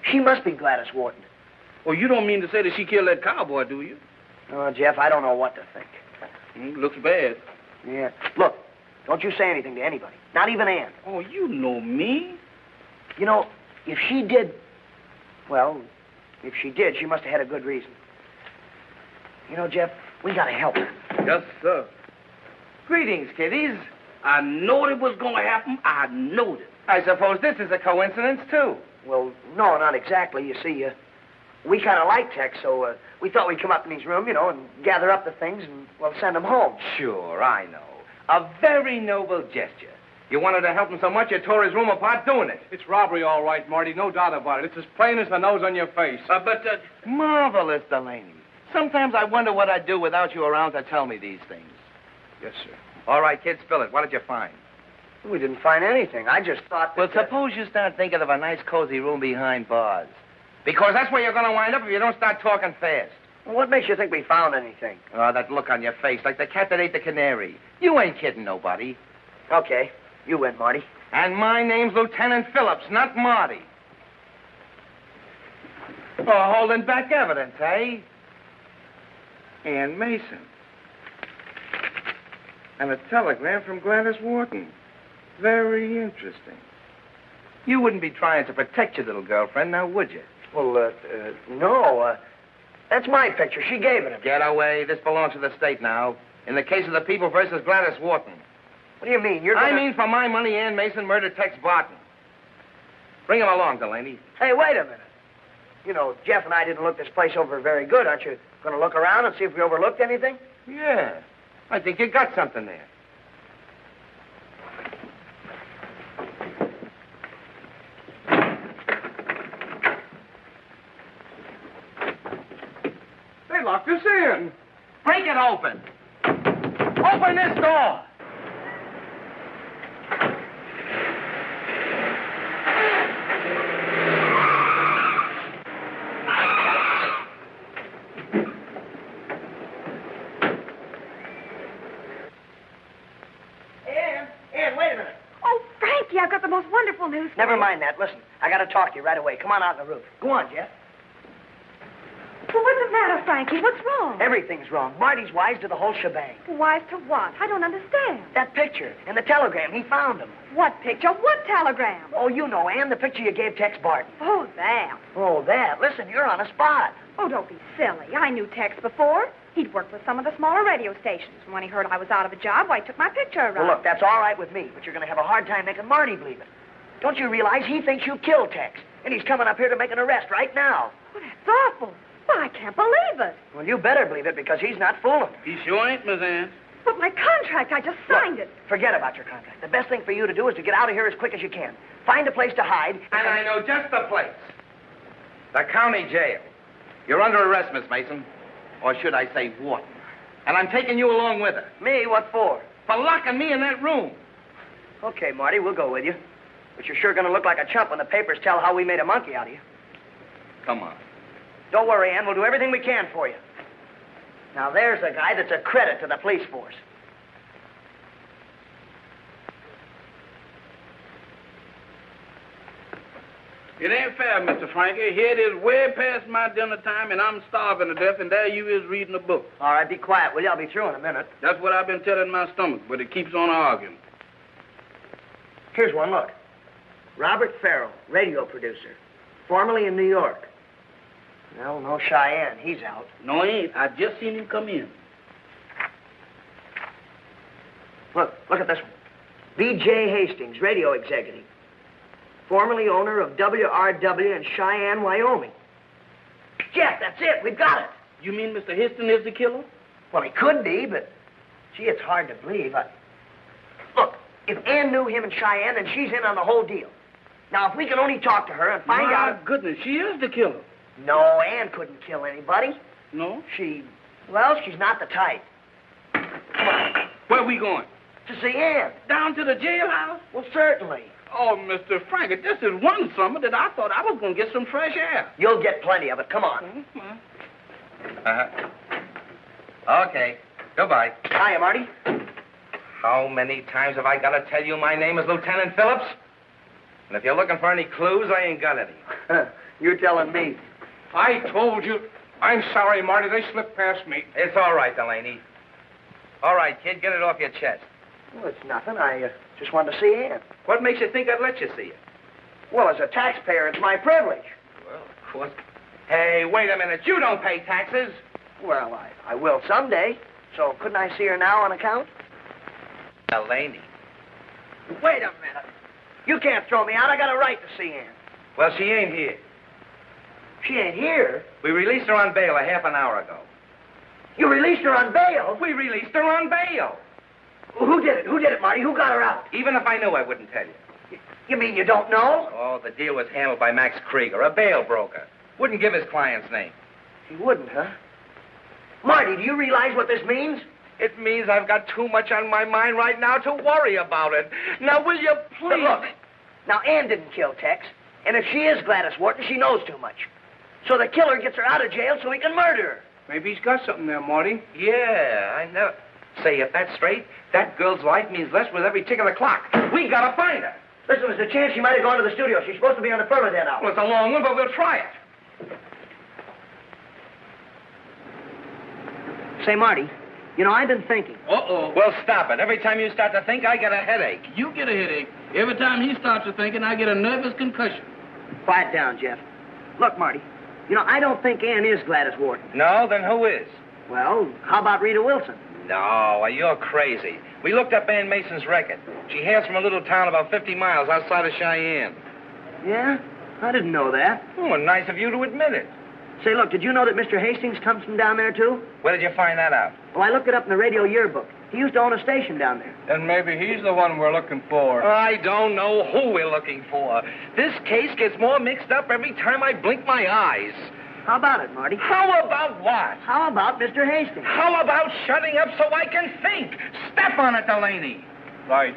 She must be Gladys Wharton. Well, you don't mean to say that she killed that cowboy, do you? Oh, Jeff, I don't know what to think. Looks bad. Yeah. Look, don't you say anything to anybody. Not even Ann. Oh, you know me. You know, if she did... Well, if she did, she must have had a good reason. You know, Jeff, we gotta help her. Yes, sir. Greetings, kiddies. I knowed it was going to happen. I knowed it. I suppose this is a coincidence, too. Well, no, not exactly. You see, we kind of like Tex, so we thought we'd come up in his room, you know, and gather up the things and, well, send them home. Sure, I know. A very noble gesture. You wanted to help him so much you tore his room apart doing it. It's robbery, all right, Marty. No doubt about it. It's as plain as the nose on your face. Marvelous, Delaney. Sometimes I wonder what I'd do without you around to tell me these things. Yes, sir. All right, kid, spill it. What did you find? We didn't find anything. I just thought that... Well, suppose you start thinking of a nice, cozy room behind bars. Because that's where you're going to wind up if you don't start talking fast. Well, what makes you think we found anything? Oh, that look on your face, like the cat that ate the canary. You ain't kidding nobody. Okay. You win, Marty. And my name's Lieutenant Phillips, not Marty. Oh, holding back evidence, eh? Ann Mason. And a telegram from Gladys Wharton. Very interesting. You wouldn't be trying to protect your little girlfriend, now would you? Well, no. That's my picture. She gave it him. Get away. This belongs to the state now. In the case of the people versus Gladys Wharton. What do you mean? I mean, for my money, Ann Mason murdered Tex Barton. Bring him along, Delaney. Hey, wait a minute. You know, Jeff and I didn't look this place over very good. Aren't you going to look around and see if we overlooked anything? Yeah. I think you got something there. They locked us in. Break it open. Open this door. Ann, wait a minute. Oh, Frankie, I've got the most wonderful news for Never you. mind that. Listen, I got to talk to you right away. Come on out on the roof. Go on, Jeff. Well, what's the matter, Frankie? What's wrong? Everything's wrong. Marty's wise to the whole shebang. Wise to what? I don't understand. That picture and the telegram, he found them. What picture? What telegram? Oh, you know, Ann, the picture you gave Tex Barton. Oh, that. Oh, that. Listen, you're on a spot. Oh, don't be silly. I knew Tex before. He'd worked with some of the smaller radio stations. And when he heard I was out of a job, why, he took my picture around. Well, look, that's all right with me, but you're going to have a hard time making Marty believe it. Don't you realize he thinks you killed Tex? And he's coming up here to make an arrest right now. Oh, that's awful. Why, I can't believe it. Well, you better believe it because he's not fooling. He sure ain't, Miss Ann. But my contract, I just signed it. Forget about your contract. The best thing for you to do is to get out of here as quick as you can. Find a place to hide. And I know just the place. The county jail. You're under arrest, Miss Mason. Or should I say Wharton. And I'm taking you along with her. Me? What for? For locking me in that room. Okay, Marty, we'll go with you. But you're sure going to look like a chump when the papers tell how we made a monkey out of you. Come on. Don't worry, Ann. We'll do everything we can for you. Now, there's a guy that's a credit to the police force. It ain't fair, Mr. Frankie. Here it is way past my dinner time, and I'm starving to death, and there you is reading a book. All right, be quiet, will you? I'll be through in a minute. That's what I've been telling my stomach, but it keeps on arguing. Here's one, look. Robert Farrell, radio producer, formerly in New York. Well, no Cheyenne. He's out. No, he ain't. I just seen him come in. Look at this one. B.J. Hastings, radio executive. Formerly owner of WRW in Cheyenne, Wyoming. Jeff, that's it. We've got it. You mean Mr. Hastings is the killer? Well, he could be, but, gee, it's hard to believe. Look, if Ann knew him in Cheyenne, then she's in on the whole deal. Now, if we can only talk to her and find out... My goodness, she is the killer. No, Ann couldn't kill anybody. No? Well, she's not the type. Come on. Where are we going? To see Ann. Down to the jailhouse? Well, certainly. Oh, Mr. Frankie, this is one summer that I thought I was going to get some fresh air. You'll get plenty of it. Come on. Okay. Goodbye. Hiya, Marty. How many times have I got to tell you my name is Lieutenant Phillips? And if you're looking for any clues, I ain't got any. You're telling me. I told you. I'm sorry, Marty. They slipped past me. It's all right, Delaney. All right, kid, get it off your chest. Well, it's nothing. I just wanted to see Ann. What makes you think I'd let you see it? Well, as a taxpayer, it's my privilege. Well, of course. Hey, wait a minute. You don't pay taxes. Well, I will someday. So couldn't I see her now on account? Delaney. Wait a minute. You can't throw me out. I got a right to see Ann. Well, she ain't here. She ain't here? We released her on bail a half an hour ago. You released her on bail? We released her on bail. Who did it? Who did it, Marty? Who got her out? Even if I knew, I wouldn't tell you. You mean you don't know? Oh, the deal was handled by Max Krieger, a bail broker. Wouldn't give his client's name. He wouldn't, huh? Marty, do you realize what this means? It means I've got too much on my mind right now to worry about it. Now, will you please... But look, now, Ann didn't kill Tex, and if she is Gladys Wharton, she knows too much. So the killer gets her out of jail so he can murder her. Maybe he's got something there, Marty. Yeah, I know. Say, if that's straight, that girl's life means less with every tick of the clock. We gotta find her. Listen, there's a chance she might have gone to the studio. She's supposed to be on the permit now. Well, it's a long one, but we'll try it. Say, Marty, you know, I've been thinking. Uh-oh. Well, stop it. Every time you start to think, I get a headache. You get a headache. Every time he starts to thinking, I get a nervous concussion. Quiet down, Jeff. Look, Marty, you know, I don't think Ann is Gladys Wharton. No? Then who is? Well, how about Rita Wilson? No, you're crazy. We looked up Ann Mason's record. She hails from a little town about 50 miles outside of Cheyenne. Yeah? I didn't know that. Oh, nice of you to admit it. Say, look, did you know that Mr. Hastings comes from down there, too? Where did you find that out? Well, I looked it up in the radio yearbook. He used to own a station down there. Then maybe he's the one we're looking for. I don't know who we're looking for. This case gets more mixed up every time I blink my eyes. How about it, Marty? How about what? How about Mr. Hastings? How about shutting up so I can think? Step on it, Delaney. Right.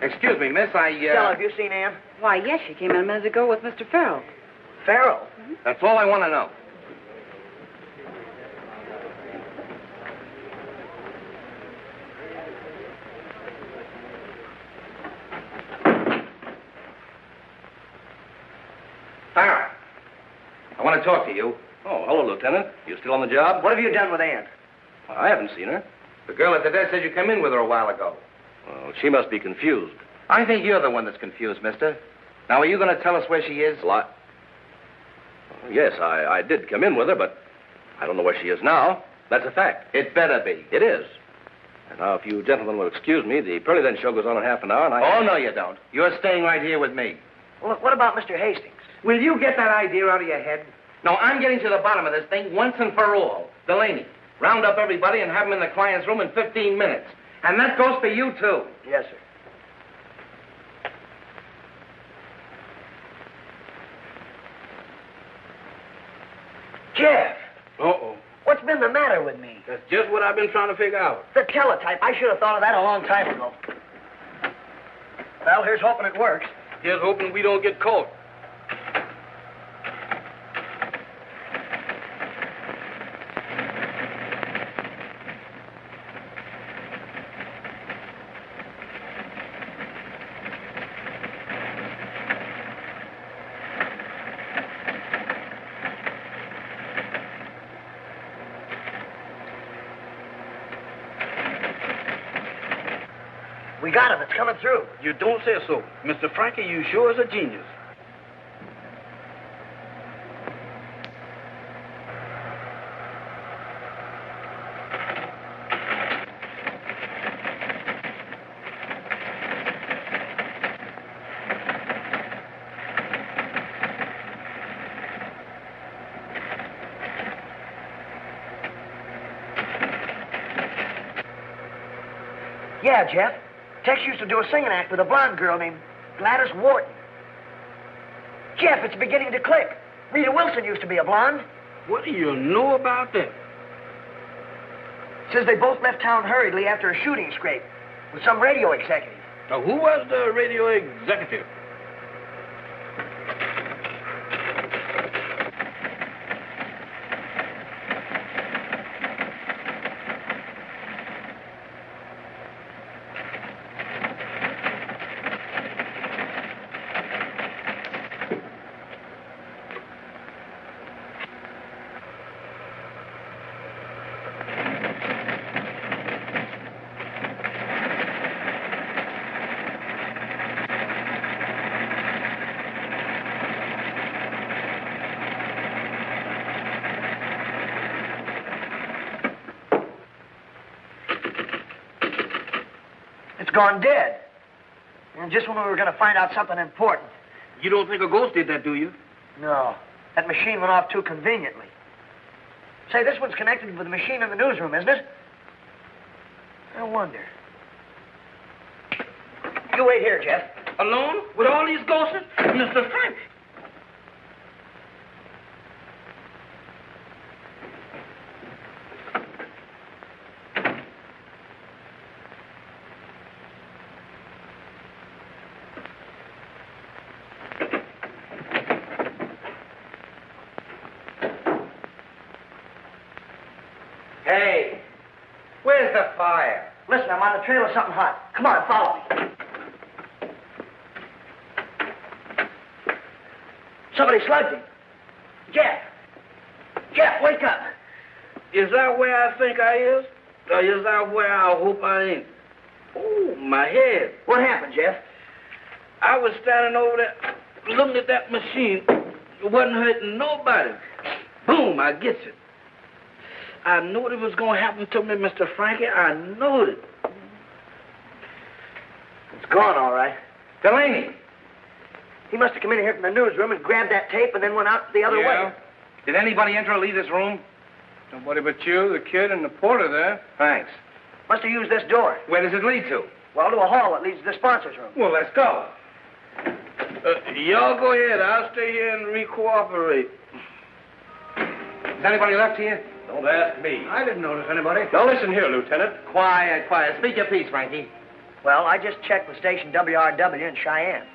Excuse me, miss, Stella, have you seen Ann? Why, yes, she came in a minute ago with Mr. Farrell. Farrell? That's all I want to know. Farrell, I want to talk to you. Oh, hello, Lieutenant. You still on the job? What have you done with Ann? Well, I haven't seen her. The girl at the desk said you came in with her a while ago. Well, she must be confused. I think you're the one that's confused, mister. Now, are you going to tell us where she is? Well, yes, I did come in with her, but I don't know where she is now. That's a fact. It better be. It is. And now, if you gentlemen will excuse me, the Pearly Then show goes on in half an hour, and Oh, no, you don't. You're staying right here with me. Well, look, what about Mr. Hastings? Will you get that idea out of your head? No, I'm getting to the bottom of this thing once and for all. Delaney, round up everybody and have them in the client's room in 15 minutes. And that goes for you, too. Yes, sir. Jeff! Uh-oh. What's been the matter with me? That's just what I've been trying to figure out. The teletype. I should have thought of that a long time ago. Well, here's hoping it works. Just hoping we don't get caught. We got him. It's coming through. You don't say so. Mr. Frankie, you sure is a genius. Yeah, Jeff. Tex used to do a singing act with a blonde girl named Gladys Wharton. Jeff, it's beginning to click. Rita Wilson used to be a blonde. What do you know about that? Says they both left town hurriedly after a shooting scrape with some radio executive. Now, who was the radio executive? It's gone dead. And just when we were going to find out something important. You don't think a ghost did that, do you? No. That machine went off too conveniently. Say, this one's connected with the machine in the newsroom, isn't it? I wonder. You wait here, Jeff. Alone? With all these ghosts? Mr. Frank! Hey, where's the fire? Listen, I'm on the trail of something hot. Come on, follow me. Somebody slugged him. Jeff! Jeff, wake up! Is that where I think I is? Or is that where I hope I ain't? Oh, my head. What happened, Jeff? I was standing over there looking at that machine. It wasn't hurting nobody. Boom, I gets it. I knew it was going to happen to me, Mr. Frankie. I knew it. It's gone, all right. Delaney. He must have come in here from the newsroom and grabbed that tape and then went out the other way. Did anybody enter or leave this room? Nobody but you, the kid, and the porter there. Thanks. Must have used this door. Where does it lead to? Well, to a hall that leads to the sponsors' room. Well, let's go. Y'all go ahead. I'll stay here and re-cooperate. Is anybody left here? Don't ask me. I didn't notice anybody. Now listen here, Lieutenant. Quiet, quiet. Speak your piece, Frankie. Well, I just checked with station WRW in Cheyenne.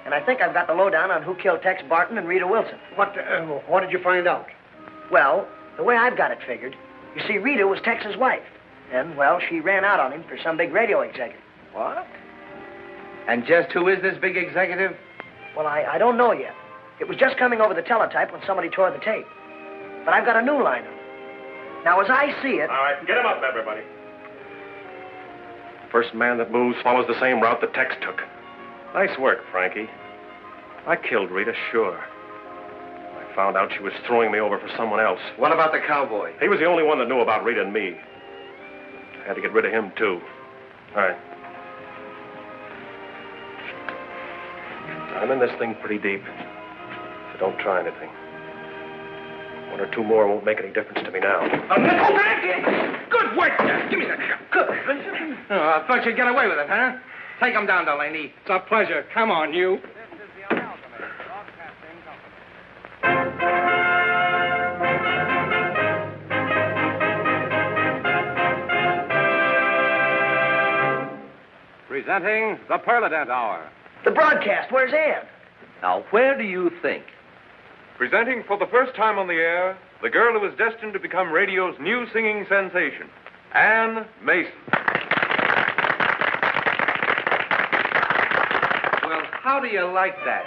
And I think I've got the lowdown on who killed Tex Barton and Rita Wilson. What did you find out? Well, the way I've got it figured, you see, Rita was Tex's wife. And, well, she ran out on him for some big radio executive. What? And just who is this big executive? Well, I don't know yet. It was just coming over the teletype when somebody tore the tape. But I've got a new line on it. Now, as I see it... All right, get him up, everybody. First man that moves follows the same route that Tex took. Nice work, Frankie. I killed Rita, sure. I found out she was throwing me over for someone else. What about the cowboy? He was the only one that knew about Rita and me. I had to get rid of him, too. All right. I'm in this thing pretty deep, so don't try anything. One or two more won't make any difference to me now. Good work, Jack. Give me that. Good. Oh, I thought you'd get away with it, huh? Take him down, Delaney. It's a pleasure. Come on, you. Presenting the Perladent Hour. The broadcast, where's Ann? Now, where do you think? Presenting for the first time on the air, the girl who is destined to become radio's new singing sensation, Ann Mason. Well, how do you like that?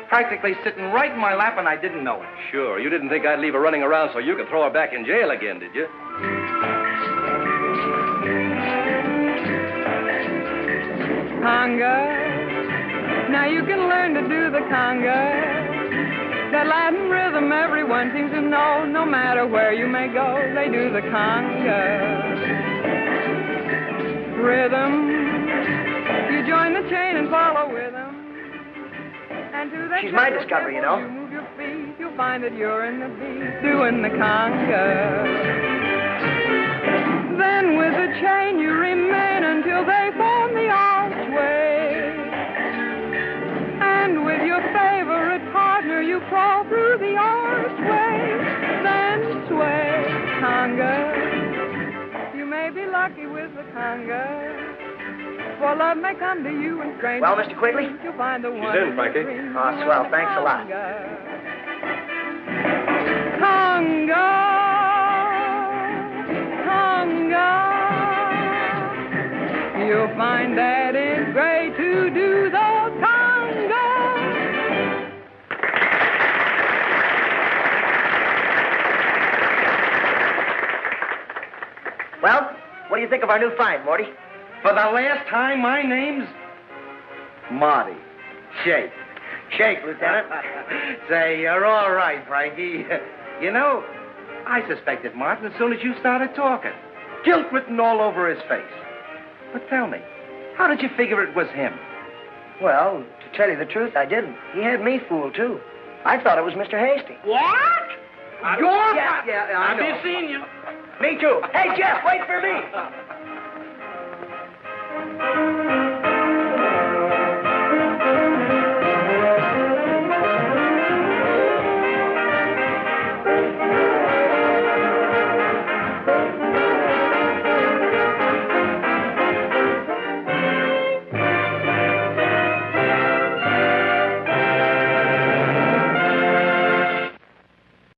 Practically sitting right in my lap and I didn't know it. Sure, you didn't think I'd leave her running around so you could throw her back in jail again, did you? Conga. Now you can learn to do the conga. That Latin rhythm everyone seems to know. No matter where you may go, they do the conga. Rhythm. You join the chain and follow with them. And to that She's my discovery, you know. You move your feet, you'll find that you're in the beat doing the conga. Then with the chain you remain until they form the archway. And with your favorite partner you crawl through the archway. Then sway, conga. You may be lucky with the conga. For love may come to you in strange. Well, Mr. Quigley? You'll find the one. She's in, Frankie. Oh, swell. Thanks a lot. Conga. You'll find that it's great to do the conga. Well, what do you think of our new find, Morty? For the last time, my name's Marty. Shake. Shake, Lieutenant. Say, you're all right, Frankie. You know, I suspected Martin as soon as you started talking. Guilt written all over his face. But tell me, how did you figure it was him? Well, to tell you the truth, I didn't. He had me fooled, too. I thought it was Mr. Hastings. What? Yeah, I know. I've seen you. Me, too. Hey, Jeff, wait for me.